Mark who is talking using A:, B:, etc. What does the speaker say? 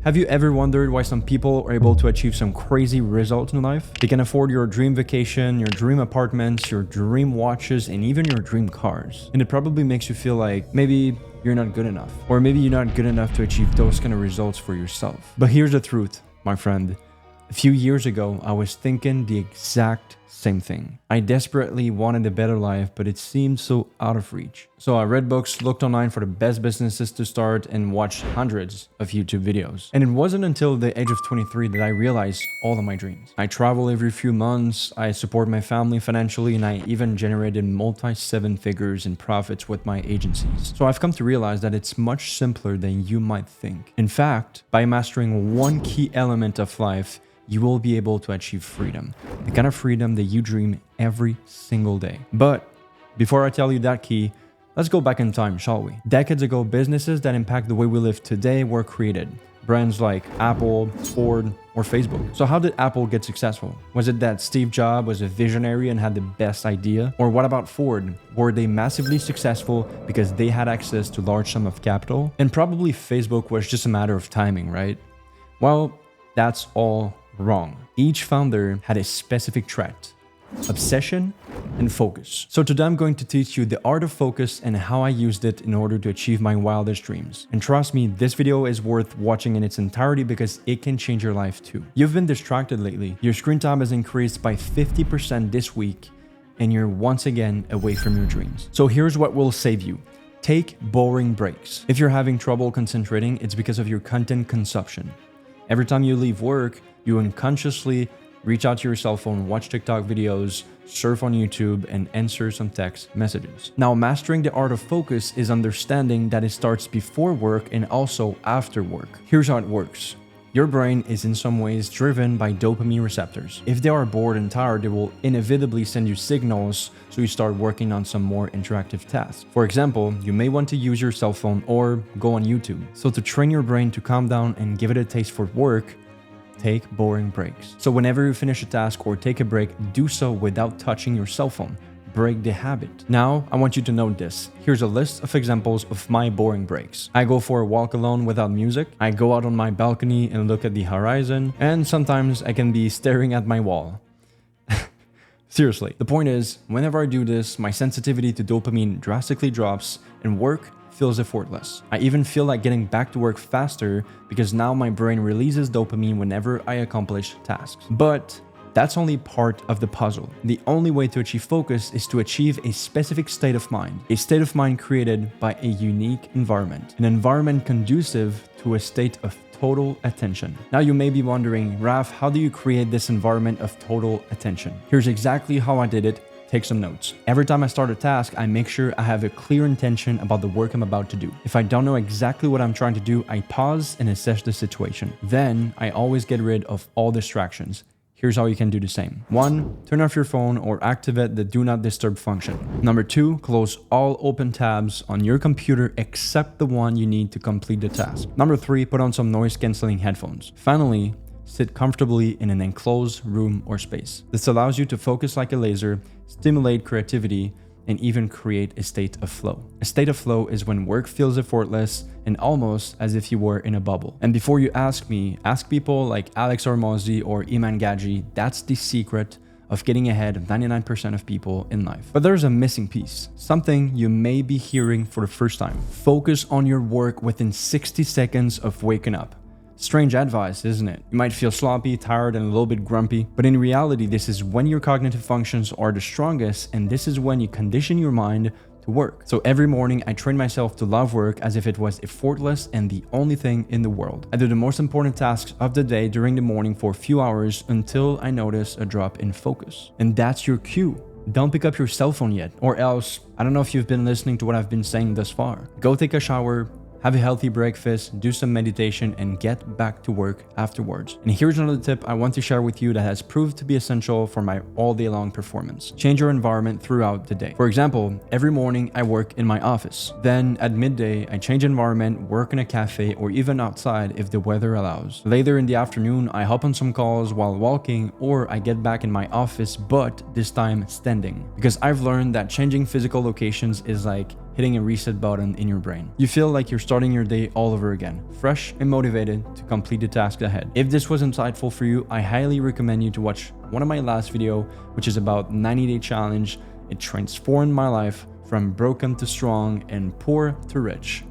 A: Have you ever wondered why some people are able to achieve some crazy results in life? They can afford your dream vacation, your dream apartments, your dream watches, and even your dream cars. And it probably makes you feel like maybe you're not good enough. Or maybe you're not good enough to achieve those kind of results for yourself. But here's the truth, my friend. A few years ago, I was thinking the exact same thing. I desperately wanted a better life, but it seemed so out of reach. So I read books, looked online for the best businesses to start, and watched hundreds of YouTube videos. And it wasn't until the age of 23 that I realized all of my dreams. I travel every few months, I support my family financially, and I even generated multi-seven figures in profits with my agencies. So I've come to realize that it's much simpler than you might think. In fact, by mastering one key element of life, you will be able to achieve freedom, the kind of freedom that you dream every single day. But before I tell you that key, let's go back in time, shall we? Decades ago, businesses that impact the way we live today were created. Brands like Apple, Ford, or Facebook. So how did Apple get successful? Was it that Steve Jobs was a visionary and had the best idea? Or what about Ford? Were they massively successful because they had access to large sum of capital? And probably Facebook was just a matter of timing, right? Well, that's all wrong. Each founder had a specific trait: obsession and focus. So today I'm going to teach you the art of focus and how I used it in order to achieve my wildest dreams. And trust me, this video is worth watching in its entirety because it can change your life too. You've been distracted lately. Your screen time has increased by 50% this week, and you're once again away from your dreams. So here's what will save you. Take boring breaks. If you're having trouble concentrating, it's because of your content consumption. Every time you leave work, you unconsciously reach out to your cell phone, watch TikTok videos, surf on YouTube, and answer some text messages. Now, mastering the art of focus is understanding that it starts before work and also after work. Here's how it works. Your brain is in some ways driven by dopamine receptors. If they are bored and tired, they will inevitably send you signals, so you start working on some more interactive tasks. For example, you may want to use your cell phone or go on YouTube. So to train your brain to calm down and give it a taste for work, take boring breaks. So whenever you finish a task or take a break, do so without touching your cell phone. Break the habit. Now, I want you to note this. Here's a list of examples of my boring breaks. I go for a walk alone without music. I go out on my balcony and look at the horizon. And sometimes I can be staring at my wall. Seriously. The point is, whenever I do this, my sensitivity to dopamine drastically drops and work feels effortless. I even feel like getting back to work faster because now my brain releases dopamine whenever I accomplish tasks. But that's only part of the puzzle. The only way to achieve focus is to achieve a specific state of mind created by a unique environment, an environment conducive to a state of total attention. Now you may be wondering, Raf, how do you create this environment of total attention? Here's exactly how I did it. Take some notes. Every time I start a task, I make sure I have a clear intention about the work I'm about to do. If I don't know exactly what I'm trying to do, I pause and assess the situation. Then I always get rid of all distractions. Here's how you can do the same. 1. Turn off your phone or activate the do not disturb function. 2. Close all open tabs on your computer except the one you need to complete the task. 3. Put on some noise cancelling headphones. Finally, sit comfortably in an enclosed room or space. This allows you to focus like a laser, stimulate creativity, and even create a state of flow. A state of flow is when work feels effortless and almost as if you were in a bubble. And before you ask me, ask people like Alex Hormozi or Iman Gadzhi. That's the secret of getting ahead of 99% of people in life. But there's a missing piece, something you may be hearing for the first time. Focus on your work within 60 seconds of waking up. Strange advice, isn't it? You might feel sloppy, tired, and a little bit grumpy, but in reality, this is when your cognitive functions are the strongest, and this is when you condition your mind to work. So every morning, I train myself to love work as if it was effortless and the only thing in the world. I do the most important tasks of the day during the morning for a few hours until I notice a drop in focus. And that's your cue. Don't pick up your cell phone yet, or else, I don't know if you've been listening to what I've been saying thus far. Go take a shower, have a healthy breakfast, do some meditation, and get back to work afterwards. And here's another tip I want to share with you that has proved to be essential for my all-day long performance. Change your environment throughout the day. For example, every morning I work in my office. Then at midday, I change environment, work in a cafe, or even outside if the weather allows. Later in the afternoon, I hop on some calls while walking, or I get back in my office, but this time standing. Because I've learned that changing physical locations is like hitting a reset button in your brain. You feel like you're starting your day all over again, fresh and motivated to complete the task ahead. If this was insightful for you, I highly recommend you to watch one of my last video, which is about 90-day challenge. It transformed my life from broken to strong and poor to rich.